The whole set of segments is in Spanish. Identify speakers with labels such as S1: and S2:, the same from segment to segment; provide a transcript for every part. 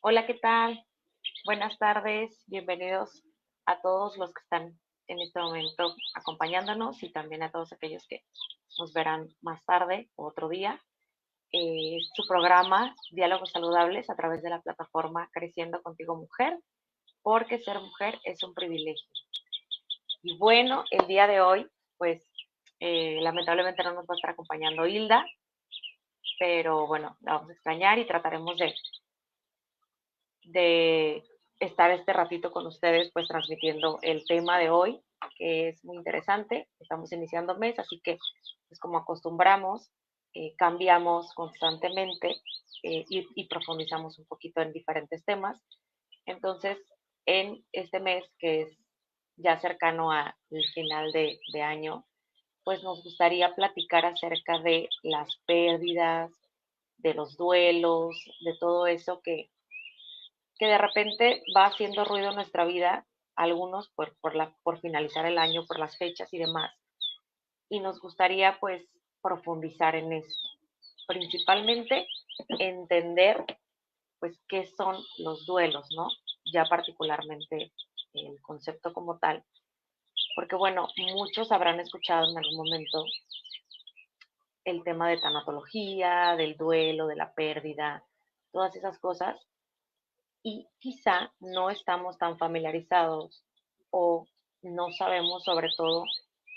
S1: Hola, ¿qué tal? Buenas tardes, bienvenidos a todos los que están en este momento acompañándonos y también a todos aquellos que nos verán más tarde o otro día. Su programa Diálogos Saludables a través de la plataforma Creciendo Contigo Mujer, porque ser mujer es un privilegio. Y bueno, el día de hoy, pues lamentablemente no nos va a estar acompañando Hilda, pero bueno, la vamos a extrañar y trataremos de estar este ratito con ustedes, pues transmitiendo el tema de hoy, que es muy interesante. Estamos iniciando mes, así que, pues como acostumbramos, cambiamos constantemente y profundizamos un poquito en diferentes temas. Entonces, en este mes, que es ya cercano al final de año, pues nos gustaría platicar acerca de las pérdidas, de los duelos, de todo eso que de repente va haciendo ruido en nuestra vida, algunos por finalizar el año, por las fechas y demás. Y nos gustaría pues profundizar en eso. Principalmente entender pues qué son los duelos, ¿no? Ya particularmente el concepto como tal. Porque bueno, muchos habrán escuchado en algún momento el tema de tanatología, del duelo, de la pérdida, todas esas cosas y quizá no estamos tan familiarizados o no sabemos sobre todo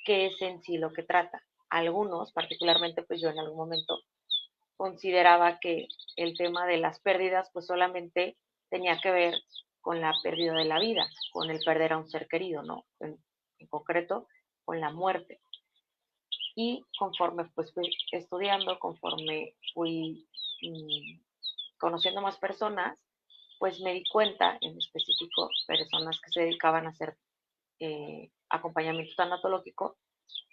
S1: qué es en sí lo que trata. Algunos, particularmente pues yo en algún momento consideraba que el tema de las pérdidas pues solamente tenía que ver con la pérdida de la vida, con el perder a un ser querido, ¿no? En concreto, con la muerte. Y conforme pues fui estudiando, conforme fui conociendo más personas, pues me di cuenta, en específico, personas que se dedicaban a hacer acompañamiento tanatológico,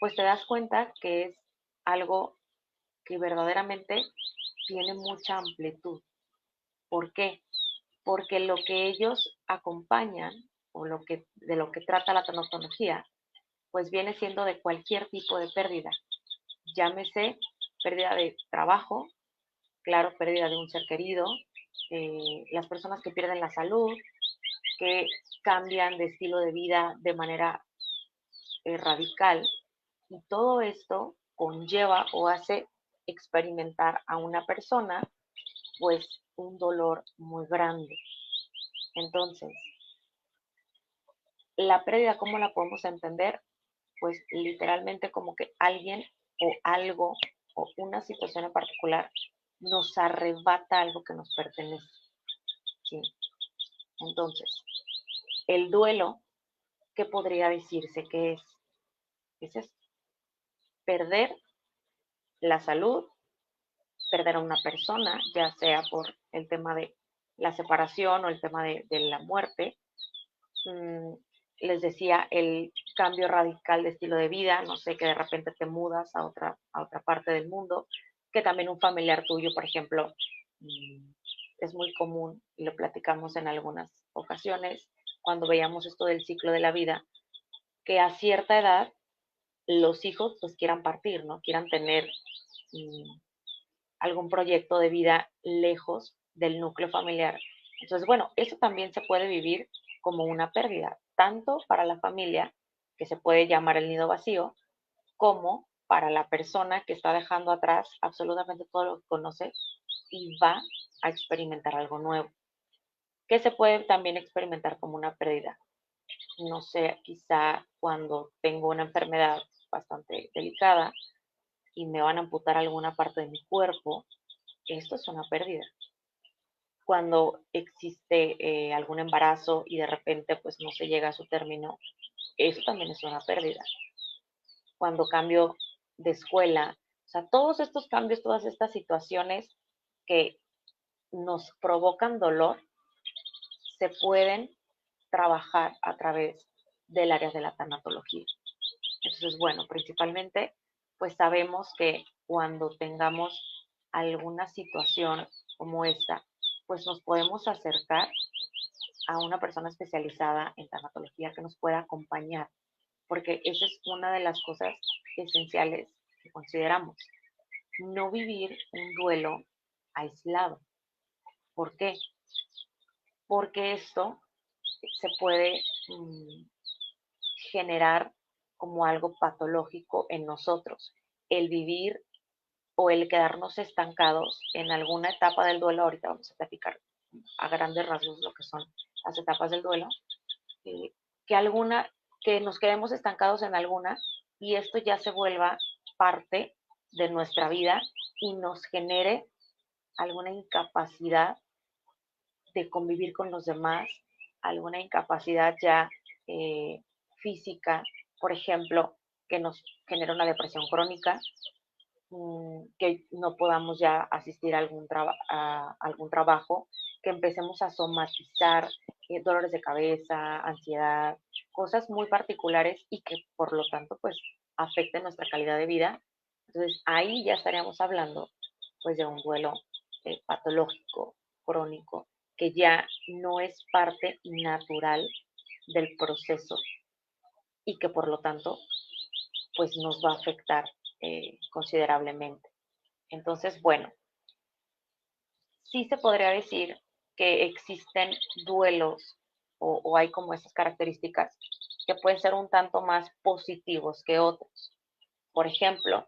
S1: pues te das cuenta que es algo que verdaderamente tiene mucha amplitud. ¿Por qué? Porque lo que ellos acompañan o de lo que trata la tanatología, pues viene siendo de cualquier tipo de pérdida. Llámese pérdida de trabajo, claro, pérdida de un ser querido, las personas que pierden la salud, que cambian de estilo de vida de manera radical. Y todo esto conlleva o hace experimentar a una persona pues un dolor muy grande. Entonces, la pérdida, ¿cómo la podemos entender? Pues literalmente como que alguien o algo o una situación en particular nos arrebata algo que nos pertenece. ¿Sí? Entonces, el duelo, ¿qué podría decirse que es? Es esto, perder la salud, perder a una persona, ya sea por el tema de la separación o el tema de la muerte. Mm, les decía, el cambio radical de estilo de vida, no sé, que de repente te mudas a otra parte del mundo, que también un familiar tuyo, por ejemplo, es muy común, y lo platicamos en algunas ocasiones, cuando veíamos esto del ciclo de la vida, que a cierta edad los hijos pues quieran partir, ¿no? Quieran tener mm, algún proyecto de vida lejos del núcleo familiar. Entonces, bueno, eso también se puede vivir como una pérdida, tanto para la familia, que se puede llamar el nido vacío, como para la persona que está dejando atrás absolutamente todo lo que conoce y va a experimentar algo nuevo, que se puede también experimentar como una pérdida. No sé, quizá cuando tengo una enfermedad bastante delicada y me van a amputar alguna parte de mi cuerpo, esto es una pérdida. Cuando existe algún embarazo y de repente pues no se llega a su término, eso también es una pérdida. Cuando cambio de escuela, o sea, todos estos cambios, todas estas situaciones que nos provocan dolor, se pueden trabajar a través del área de la tanatología. Entonces, bueno, principalmente, pues sabemos que cuando tengamos alguna situación como esta, pues nos podemos acercar a una persona especializada en tanatología que nos pueda acompañar, porque esa es una de las cosas esenciales que consideramos. No vivir un duelo aislado. ¿Por qué? porque esto se puede generar como algo patológico en nosotros. El vivir o el quedarnos estancados en alguna etapa del duelo, ahorita vamos a platicar a grandes rasgos lo que son las etapas del duelo, eh, que nos quedemos estancados en alguna y esto ya se vuelva parte de nuestra vida y nos genere alguna incapacidad de convivir con los demás, alguna incapacidad ya eh, física, por ejemplo, que nos genera una depresión crónica, que no podamos ya asistir a algún trabajo, que empecemos a somatizar dolores de cabeza, ansiedad, cosas muy particulares y que por lo tanto pues afecten nuestra calidad de vida. Entonces ahí ya estaríamos hablando pues de un duelo patológico, crónico, que ya no es parte natural del proceso y que por lo tanto pues nos va a afectar considerablemente. Entonces, bueno, sí se podría decir que existen duelos o hay como esas características que pueden ser un tanto más positivos que otros. Por ejemplo,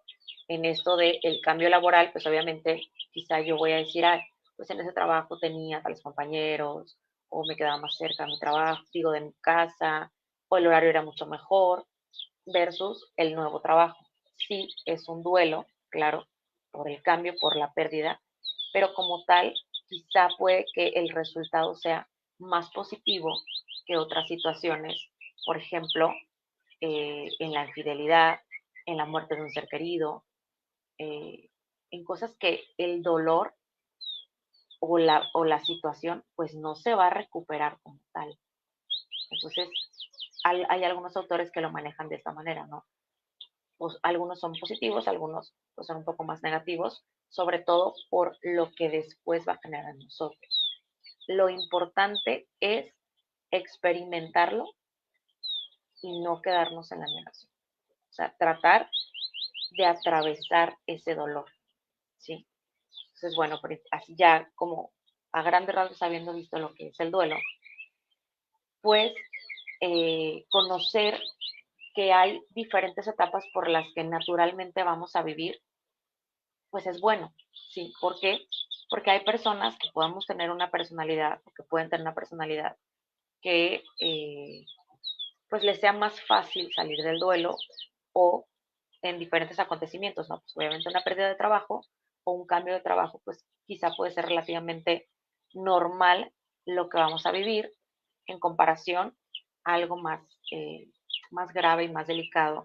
S1: en esto del cambio laboral, pues obviamente quizá yo voy a decir, ay, pues en ese trabajo tenía tales compañeros, o me quedaba más cerca de mi trabajo, digo, de mi casa, o el horario era mucho mejor, versus el nuevo trabajo. Sí, es un duelo, claro, por el cambio, por la pérdida, pero como tal, quizá puede que el resultado sea más positivo que otras situaciones, por ejemplo, en la infidelidad, en la muerte de un ser querido, eh, en cosas que el dolor o la situación pues no se va a recuperar como tal. Entonces, hay algunos autores que lo manejan de esta manera, ¿no? Pues, algunos son positivos, algunos pues, son un poco más negativos, sobre todo por lo que después va a generar en nosotros. Lo importante es experimentarlo y no quedarnos en la negación. O sea, tratar de atravesar ese dolor, ¿sí? Entonces, bueno, así ya como a grandes rasgos habiendo visto lo que es el duelo, pues conocer que hay diferentes etapas por las que naturalmente vamos a vivir, pues es bueno, ¿sí? ¿Por qué? Porque hay personas que podemos tener una personalidad, o que pueden tener una personalidad que pues les sea más fácil salir del duelo o en diferentes acontecimientos, ¿no? Pues obviamente una pérdida de trabajo o un cambio de trabajo, pues quizá puede ser relativamente normal lo que vamos a vivir en comparación a algo más grave y más delicado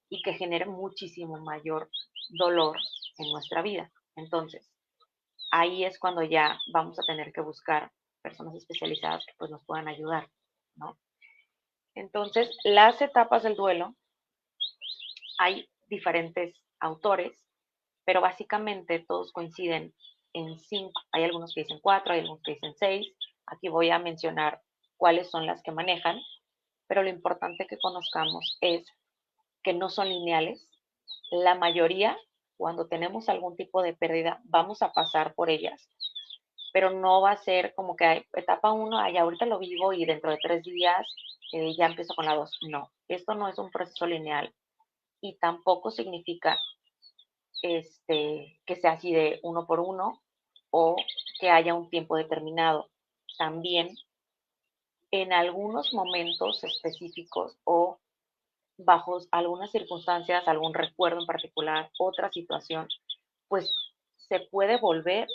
S1: y que genere muchísimo mayor dolor en nuestra vida. Entonces, ahí es cuando ya vamos a tener que buscar personas especializadas que pues nos puedan ayudar, ¿no? Entonces, las etapas del duelo, hay diferentes autores, pero básicamente todos coinciden en 5. Hay algunos que dicen 4, hay algunos que dicen 6. Aquí voy a mencionar cuáles son las que manejan, pero lo importante que conozcamos es que no son lineales. La mayoría, cuando tenemos algún tipo de pérdida, vamos a pasar por ellas, pero no va a ser como que hay etapa 1, ahorita lo vivo y dentro de 3 días ya empiezo con la 2. No, esto no es un proceso lineal y tampoco significa que sea así de uno por uno o que haya un tiempo determinado. También en algunos momentos específicos o bajo algunas circunstancias, algún recuerdo en particular, otra situación, pues se puede volver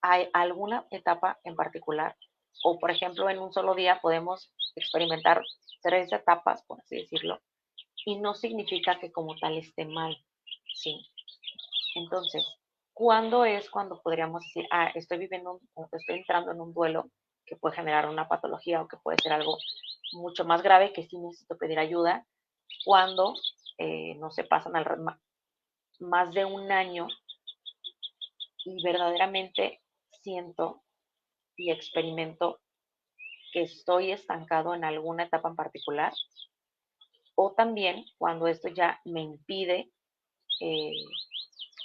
S1: a alguna etapa en particular. O, por ejemplo, en un solo día podemos experimentar 3 etapas, por así decirlo, y no significa que como tal esté mal, ¿sí? Entonces, ¿cuándo es cuando podríamos decir, estoy viviendo, estoy entrando en un duelo que puede generar una patología o que puede ser algo mucho más grave que sí necesito pedir ayuda? Cuando no se pasan más de un año y verdaderamente siento y experimento que estoy estancado en alguna etapa en particular, o también cuando esto ya me impide eh,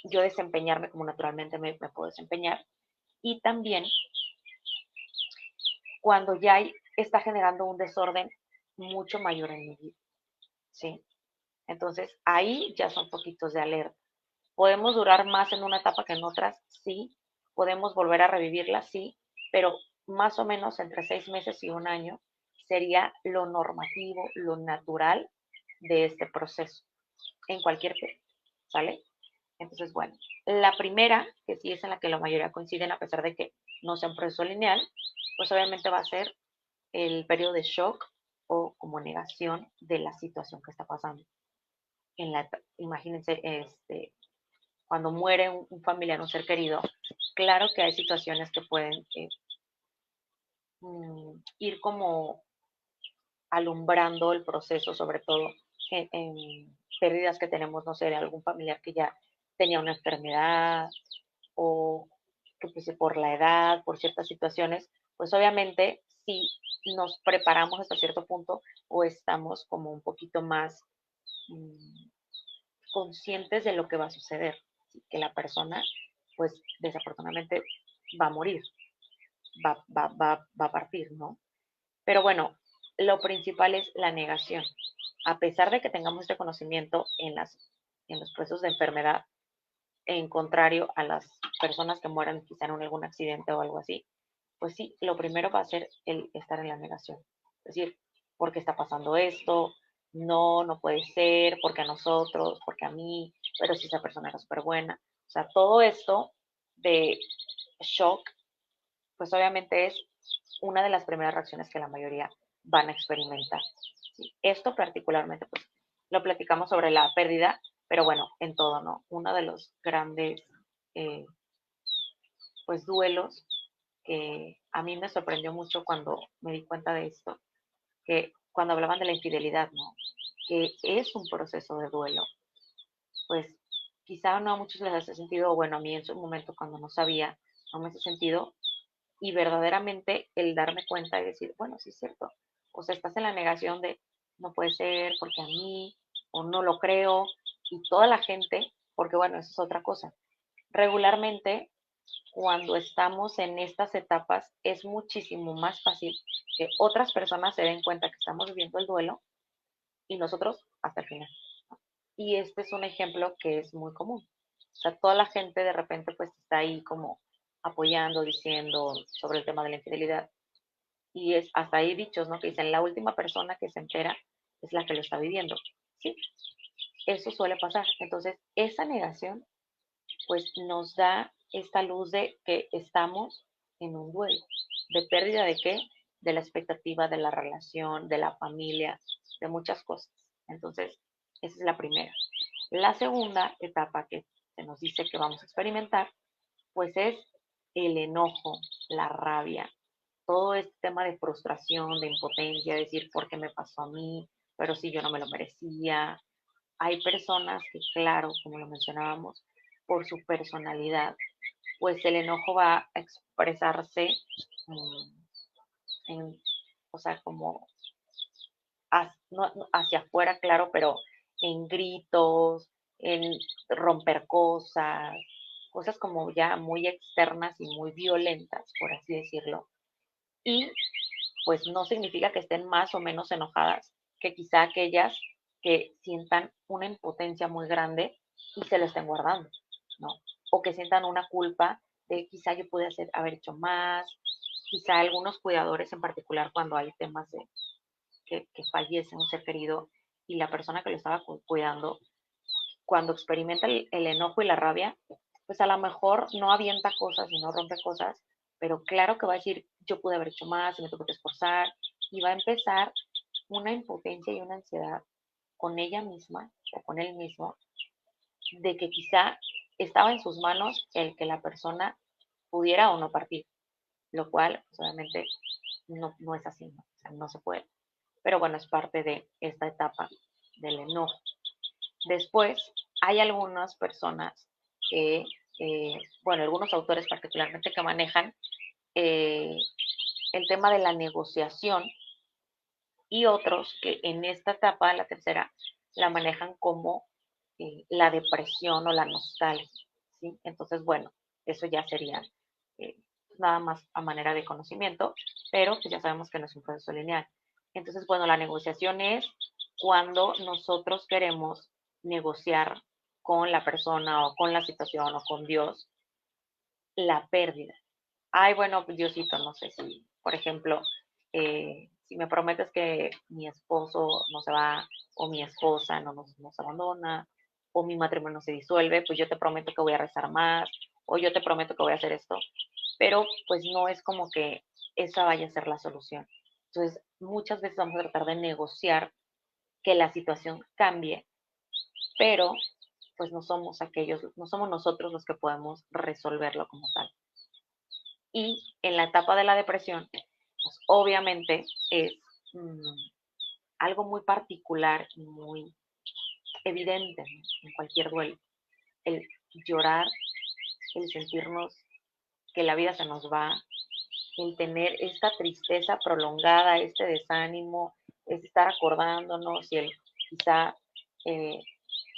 S1: yo desempeñarme como naturalmente me puedo desempeñar, y también cuando ya está generando un desorden mucho mayor en mi vida, ¿sí? Entonces, ahí ya son poquitos de alerta. ¿Podemos durar más en una etapa que en otras? Sí. ¿Podemos volver a revivirla? Sí. Pero más o menos entre 6 meses y un año sería lo normativo, lo natural de este proceso en cualquier periodo, ¿sale? Entonces, bueno, la primera, que sí es en la que la mayoría coinciden, a pesar de que no sea un proceso lineal, pues obviamente va a ser el periodo de shock o como negación de la situación que está pasando. Imagínense, cuando muere un familiar, un ser querido, claro que hay situaciones que pueden ir como alumbrando el proceso, sobre todo en pérdidas que tenemos, no sé, de algún familiar que ya tenía una enfermedad o que pues, por la edad, por ciertas situaciones, pues obviamente si nos preparamos hasta cierto punto o estamos como un poquito más mmm, conscientes de lo que va a suceder, ¿sí? Que la persona pues desafortunadamente va a morir, va a partir, ¿no? Pero bueno, lo principal es la negación. A pesar de que tengamos este conocimiento en los procesos de enfermedad, en contrario a las personas que mueran quizá en algún accidente o algo así, pues sí, lo primero va a ser el estar en la negación. Es decir, ¿por qué está pasando esto? No, no puede ser, porque a nosotros, porque a mí, pero si esa persona era súper buena. O sea, todo esto de shock, pues obviamente es una de las primeras reacciones que la mayoría van a experimentar. ¿Sí? Esto particularmente, pues lo platicamos sobre la pérdida, pero bueno, en todo, ¿no? Uno de los grandes, eh, pues, duelos que a mí me sorprendió mucho cuando me di cuenta de esto, que cuando hablaban de la infidelidad, ¿no? Que es un proceso de duelo, pues quizá no a muchos les hace sentido, o bueno, a mí en su momento cuando no sabía, no me hace sentido, y verdaderamente el darme cuenta y decir, bueno, sí es cierto, o sea, estás en la negación de no puede ser porque a mí, o no lo creo, y toda la gente, porque bueno, eso es otra cosa. Regularmente, cuando estamos en estas etapas, es muchísimo más fácil que otras personas se den cuenta que estamos viviendo el duelo y nosotros hasta el final. Y este es un ejemplo que es muy común. O sea, toda la gente de repente pues está ahí como apoyando, diciendo sobre el tema de la infidelidad. Y es hasta ahí dichos, ¿no? Que dicen, la última persona que se entera es la que lo está viviendo. Sí, eso suele pasar. Entonces, esa negación, pues nos da esta luz de que estamos en un duelo. ¿De pérdida de qué? De la expectativa de la relación, de la familia, de muchas cosas. Entonces, esa es la primera. La segunda etapa que se nos dice que vamos a experimentar, pues es el enojo, la rabia, todo este tema de frustración, de impotencia, decir, ¿por qué me pasó a mí? Pero si yo no me lo merecía. Hay personas que, claro, como lo mencionábamos, por su personalidad, pues el enojo va a expresarse en, o sea, como hacia afuera, claro, pero en gritos, en romper cosas, cosas como ya muy externas y muy violentas, por así decirlo. Y pues no significa que estén más o menos enojadas que quizá aquellas que sientan una impotencia muy grande y se lo estén guardando, ¿no? O que sientan una culpa de quizá yo pude haber hecho más, quizá algunos cuidadores en particular cuando hay temas de que fallece un ser querido y la persona que lo estaba cuidando, cuando experimenta el enojo y la rabia, pues a lo mejor no avienta cosas y no rompe cosas, pero claro que va a decir, yo pude haber hecho más y me tuve que esforzar, y va a empezar una impotencia y una ansiedad con ella misma o con él mismo, de que quizá estaba en sus manos el que la persona pudiera o no partir, lo cual pues, obviamente no es así, ¿no? O sea, no se puede. Pero bueno, es parte de esta etapa del enojo. Después, hay algunas personas que, bueno, algunos autores particularmente que manejan eh, el tema de la negociación y otros que en esta etapa, la tercera, la manejan como la depresión o la nostalgia, ¿sí? Entonces, bueno, eso ya sería eh, nada más a manera de conocimiento, pero pues ya sabemos que no es un proceso lineal. Entonces, bueno, la negociación es cuando nosotros queremos negociar con la persona o con la situación o con Dios la pérdida. Ay, bueno, pues Diosito, no sé si, por ejemplo, si me prometes que mi esposo no se va o mi esposa no nos abandona o mi matrimonio no se disuelve, pues yo te prometo que voy a rezar más o yo te prometo que voy a hacer esto, pero pues no es como que esa vaya a ser la solución. Entonces, muchas veces vamos a tratar de negociar que la situación cambie, pero pues no somos aquellos, no somos nosotros los que podemos resolverlo como tal. Y en la etapa de la depresión, pues obviamente es mmm, algo muy particular y muy evidente, ¿no? En cualquier duelo. El llorar, el sentirnos que la vida se nos va, el tener esta tristeza prolongada, este desánimo, es estar acordándonos y el quizá eh,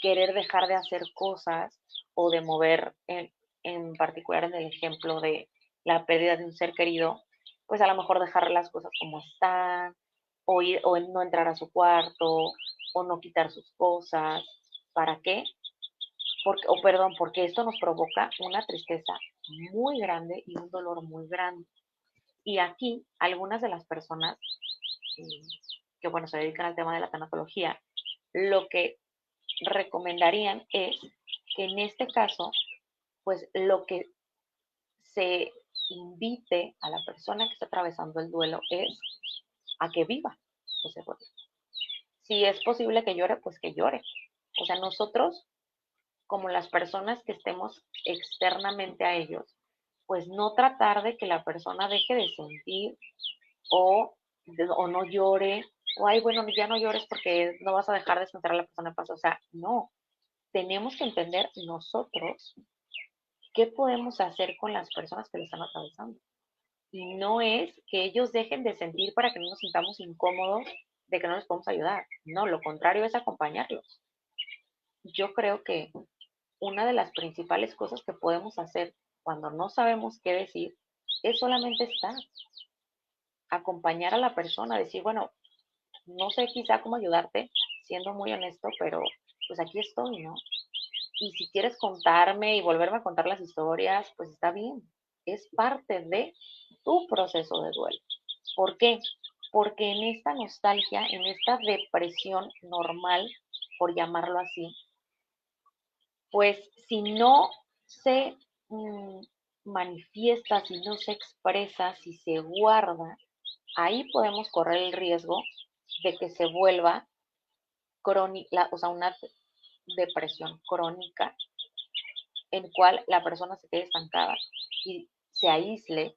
S1: querer dejar de hacer cosas o de mover, en particular en el ejemplo de la pérdida de un ser querido, pues a lo mejor dejar las cosas como están, o, ir, o no entrar a su cuarto, o no quitar sus cosas. ¿Para qué? Porque, o perdón, porque esto nos provoca una tristeza muy grande y un dolor muy grande. Y aquí algunas de las personas que, bueno, se dedican al tema de la tanatología, lo que recomendarían es que en este caso, pues lo que se invite a la persona que está atravesando el duelo es a que viva ese duelo. Si es posible que llore, pues que llore. O sea, nosotros, como las personas que estemos externamente a ellos, pues no tratar de que la persona deje de sentir o no llore, o ay, bueno, ya no llores porque no vas a dejar de sentir a la persona en paz. O sea, no, tenemos que entender nosotros qué podemos hacer con las personas que lo están atravesando. Y no es que ellos dejen de sentir para que no nos sintamos incómodos de que no les podemos ayudar. No, lo contrario es acompañarlos. Yo creo que una de las principales cosas que podemos hacer cuando no sabemos qué decir es solamente estar, acompañar a la persona, decir, bueno, no sé quizá cómo ayudarte, siendo muy honesto, pero pues aquí estoy, ¿no? Y si quieres contarme y volverme a contar las historias, pues está bien. Es parte de tu proceso de duelo. ¿Por qué? Porque en esta nostalgia, en esta depresión normal, por llamarlo así, pues si no se manifiesta, si no se expresa, si se guarda, ahí podemos correr el riesgo de que se vuelva crónica, o sea, una depresión crónica en cual la persona se quede estancada y se aísle.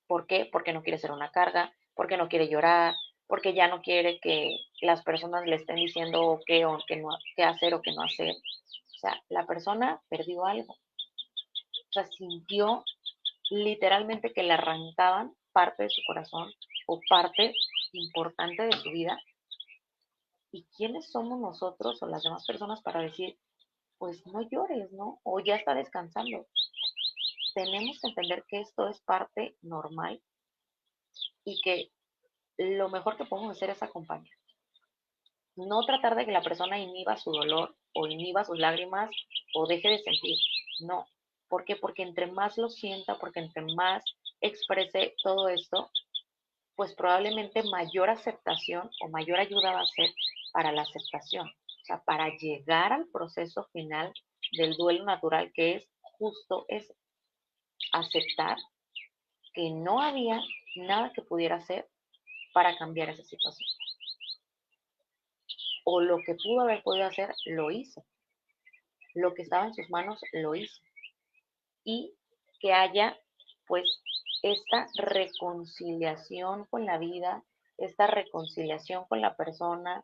S1: ¿Por qué? Porque no quiere ser una carga, porque no quiere llorar, porque ya no quiere que las personas le estén diciendo qué o qué, no, qué hacer o qué no hacer. O sea, la persona perdió algo. O sea, sintió literalmente que le arrancaban parte de su corazón o parte importante de su vida. ¿Y quiénes somos nosotros o las demás personas para decir, pues no llores, ¿no? O ya está descansando? Tenemos que entender que esto es parte normal y que lo mejor que podemos hacer es acompañar. No tratar de que la persona inhiba su dolor o inhiba sus lágrimas o deje de sentir. No. ¿Por qué? Porque entre más lo sienta, porque entre más exprese todo esto, pues probablemente mayor aceptación o mayor ayuda va a ser para la aceptación. O sea, para llegar al proceso final del duelo natural, que es justo es aceptar que no había nada que pudiera hacer para cambiar esa situación. O lo que pudo haber podido hacer, lo hizo. Lo que estaba en sus manos, lo hizo. Y que haya, pues, esta reconciliación con la vida, esta reconciliación con la persona,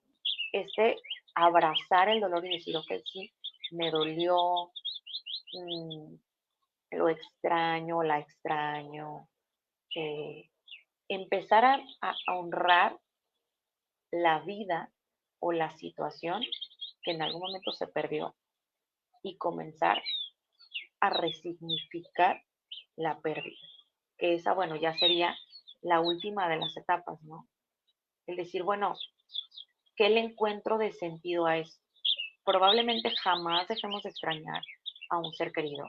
S1: este abrazar el dolor y decir, ok, sí, me dolió, mmm, lo extraño, la extraño. Empezar a honrar la vida o la situación que en algún momento se perdió y comenzar a resignificar la pérdida. Que esa, bueno, ya sería la última de las etapas, ¿no? El decir, bueno, ¿qué le encuentro de sentido a esto? Probablemente jamás dejemos de extrañar a un ser querido.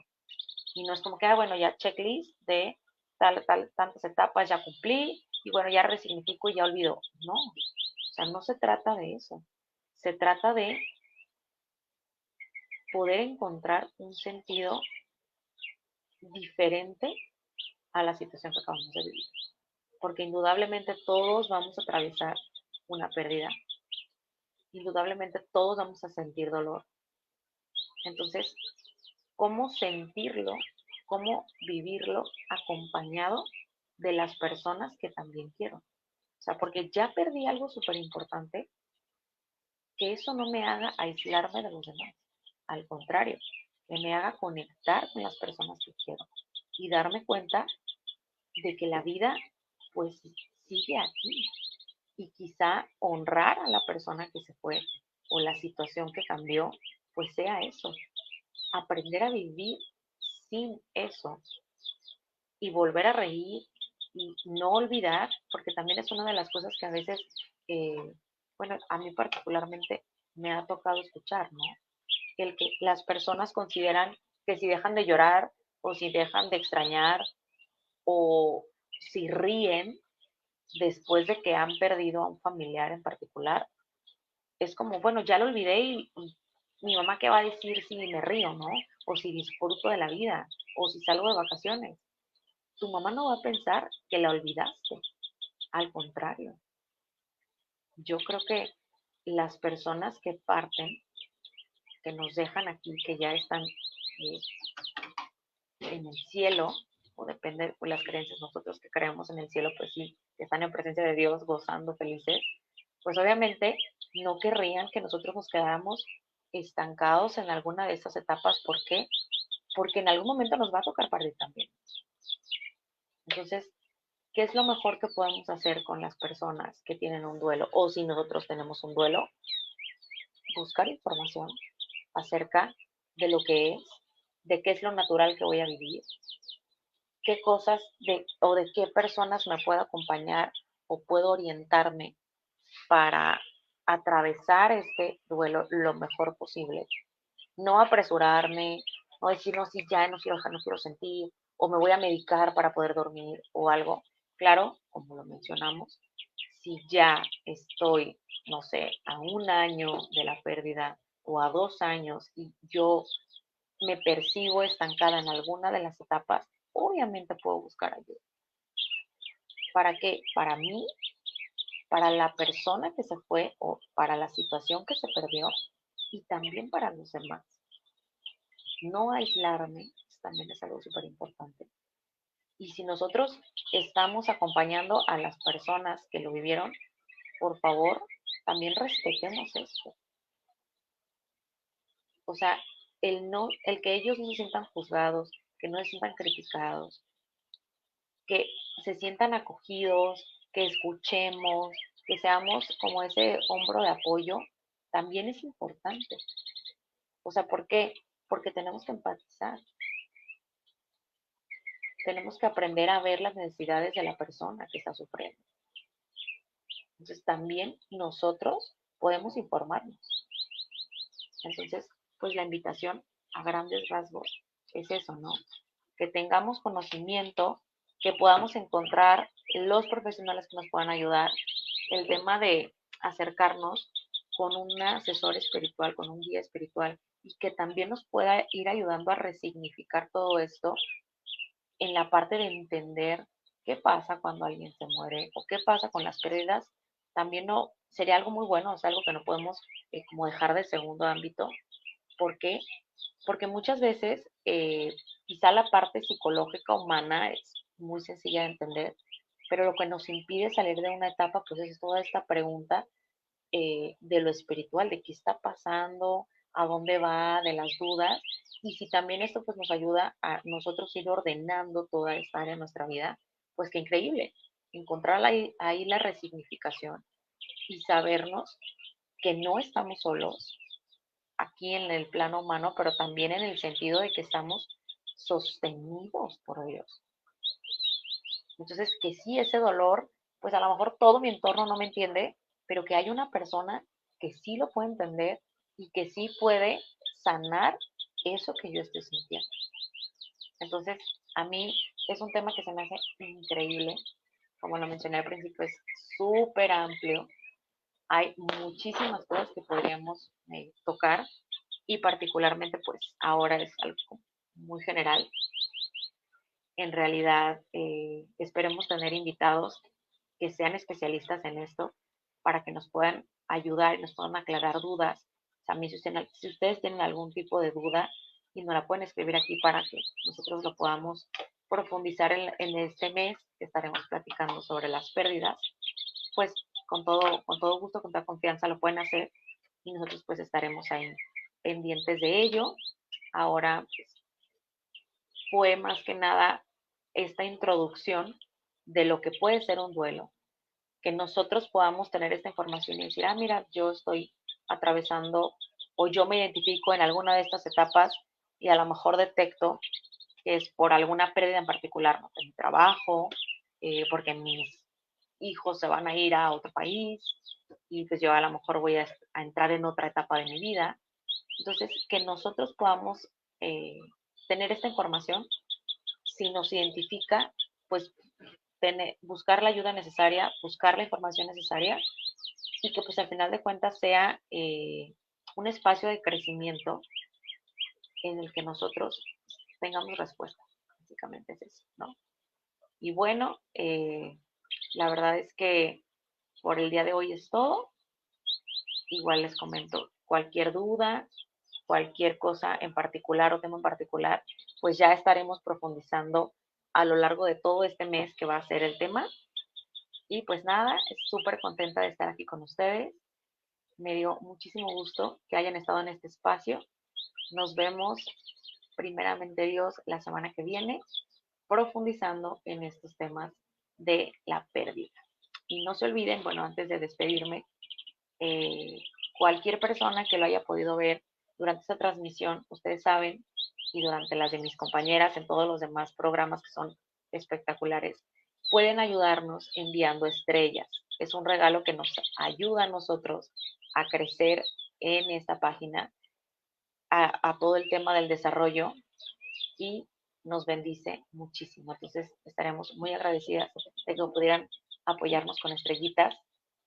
S1: Y no es como que, bueno, ya checklist de tantas etapas, ya cumplí, y bueno, ya resignifico y ya olvido. No, o sea, no se trata de eso. Se trata de poder encontrar un sentido diferente a la situación que acabamos de vivir. Porque indudablemente todos vamos a atravesar una pérdida. Indudablemente todos vamos a sentir dolor. Entonces, ¿cómo sentirlo? ¿Cómo vivirlo acompañado de las personas que también quiero? O sea, porque ya perdí algo súper importante, que eso no me haga aislarme de los demás. Al contrario, que me haga conectar con las personas que quiero y darme cuenta de que la vida pues sigue aquí y quizá honrar a la persona que se fue o la situación que cambió, pues sea eso, aprender a vivir sin eso y volver a reír y no olvidar, porque también es una de las cosas que a veces, eh, bueno, a mí particularmente me ha tocado escuchar, ¿no? El que las personas consideran que si dejan de llorar o si dejan de extrañar o si ríen después de que han perdido a un familiar en particular, es como, bueno, ya lo olvidé y mi mamá qué va a decir si me río, ¿no? O si disfruto de la vida, o si salgo de vacaciones. Tu mamá no va a pensar que la olvidaste, al contrario. Yo creo que las personas que parten, que nos dejan aquí, que ya están en el cielo, o depende de las creencias, nosotros que creemos en el cielo, pues sí, que están en presencia de Dios, gozando, felices, pues obviamente no querrían que nosotros nos quedáramos estancados en alguna de estas etapas. ¿Por qué? Porque en algún momento nos va a tocar partir también. Entonces, ¿qué es lo mejor que podemos hacer con las personas que tienen un duelo? O si nosotros tenemos un duelo, buscar información acerca de lo que es, de qué es lo natural que voy a vivir, qué cosas o de qué personas me puedo acompañar o puedo orientarme para atravesar este duelo lo mejor posible. No apresurarme, no decir, no, si ya no quiero sentir, o me voy a medicar para poder dormir o algo. Claro, como lo mencionamos, si ya estoy, no sé, a un año de la pérdida o a 2 años y yo me percibo estancada en alguna de las etapas, obviamente puedo buscar ayuda. ¿Para qué? Para mí, para la persona que se fue o para la situación que se perdió y también para los demás. No aislarme también es algo súper importante. Y si nosotros estamos acompañando a las personas que lo vivieron, por favor, también respetemos esto. O sea, el que ellos no se sientan juzgados, que no se sientan criticados, que se sientan acogidos, que escuchemos, que seamos como ese hombro de apoyo, también es importante. O sea, ¿por qué? Porque tenemos que empatizar, tenemos que aprender a ver las necesidades de la persona que está sufriendo. Entonces, también nosotros podemos informarnos. Entonces, pues la invitación a grandes rasgos es eso, ¿no? Que tengamos conocimiento, que podamos encontrar los profesionales que nos puedan ayudar. El tema de acercarnos con un asesor espiritual, con un guía espiritual, y que también nos pueda ir ayudando a resignificar todo esto en la parte de entender qué pasa cuando alguien se muere o qué pasa con las pérdidas, también no sería algo muy bueno, o sea, algo que no podemos como dejar de segundo ámbito. ¿Por qué? Porque muchas veces quizá la parte psicológica humana es muy sencilla de entender, pero lo que nos impide salir de una etapa, pues es toda esta pregunta de lo espiritual, de qué está pasando, a dónde va, de las dudas. Y si también esto pues nos ayuda a nosotros ir ordenando toda esta área de nuestra vida, pues qué increíble, encontrar ahí la resignificación y sabernos que no estamos solos aquí en el plano humano, pero también en el sentido de que estamos sostenidos por Dios. Entonces, que sí, ese dolor, pues a lo mejor todo mi entorno no me entiende, pero que hay una persona que sí lo puede entender y que sí puede sanar eso que yo estoy sintiendo. Entonces, a mí es un tema que se me hace increíble. Como lo mencioné al principio, es súper amplio. Hay muchísimas cosas que podríamos tocar y particularmente, pues ahora es algo muy general. En realidad, esperemos tener invitados que sean especialistas en esto para que nos puedan ayudar y nos puedan aclarar dudas. También si ustedes tienen algún tipo de duda y nos la pueden escribir aquí para que nosotros lo podamos profundizar en este mes que estaremos platicando sobre las pérdidas, pues con todo gusto, con toda confianza lo pueden hacer y nosotros pues estaremos ahí pendientes de ello. Ahora pues, fue más que nada esta introducción de lo que puede ser un duelo, que nosotros podamos tener esta información y decir, ah, mira, yo estoy atravesando o yo me identifico en alguna de estas etapas y a lo mejor detecto que es por alguna pérdida en particular, ¿no? De mi trabajo, porque mis hijos se van a ir a otro país y pues yo a lo mejor voy a entrar en otra etapa de mi vida. Entonces, que nosotros podamos tener esta información, si nos identifica, pues buscar la ayuda necesaria, buscar la información necesaria y que pues al final de cuentas sea un espacio de crecimiento en el que nosotros tengamos respuesta. Básicamente es eso, ¿no? Y bueno, la verdad es que por el día de hoy es todo. Igual les comento, cualquier duda, cualquier cosa en particular o tema en particular, pues ya estaremos profundizando a lo largo de todo este mes que va a ser el tema. Y pues nada, súper contenta de estar aquí con ustedes. Me dio muchísimo gusto que hayan estado en este espacio. Nos vemos primeramente Dios la semana que viene, profundizando en estos temas de la pérdida. Y no se olviden, bueno, antes de despedirme, eh, cualquier persona que lo haya podido ver durante esta transmisión, ustedes saben, y durante las de mis compañeras en todos los demás programas que son espectaculares, pueden ayudarnos enviando estrellas. Es un regalo que nos ayuda a nosotros a crecer en esta página, a todo el tema del desarrollo y nos bendice muchísimo. Entonces estaremos muy agradecidas de que pudieran apoyarnos con estrellitas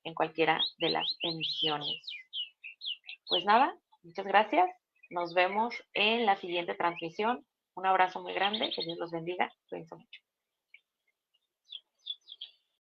S1: en cualquiera de las emisiones. Pues nada, muchas gracias. Nos vemos en la siguiente transmisión. Un abrazo muy grande. Que Dios los bendiga. Cuídense mucho.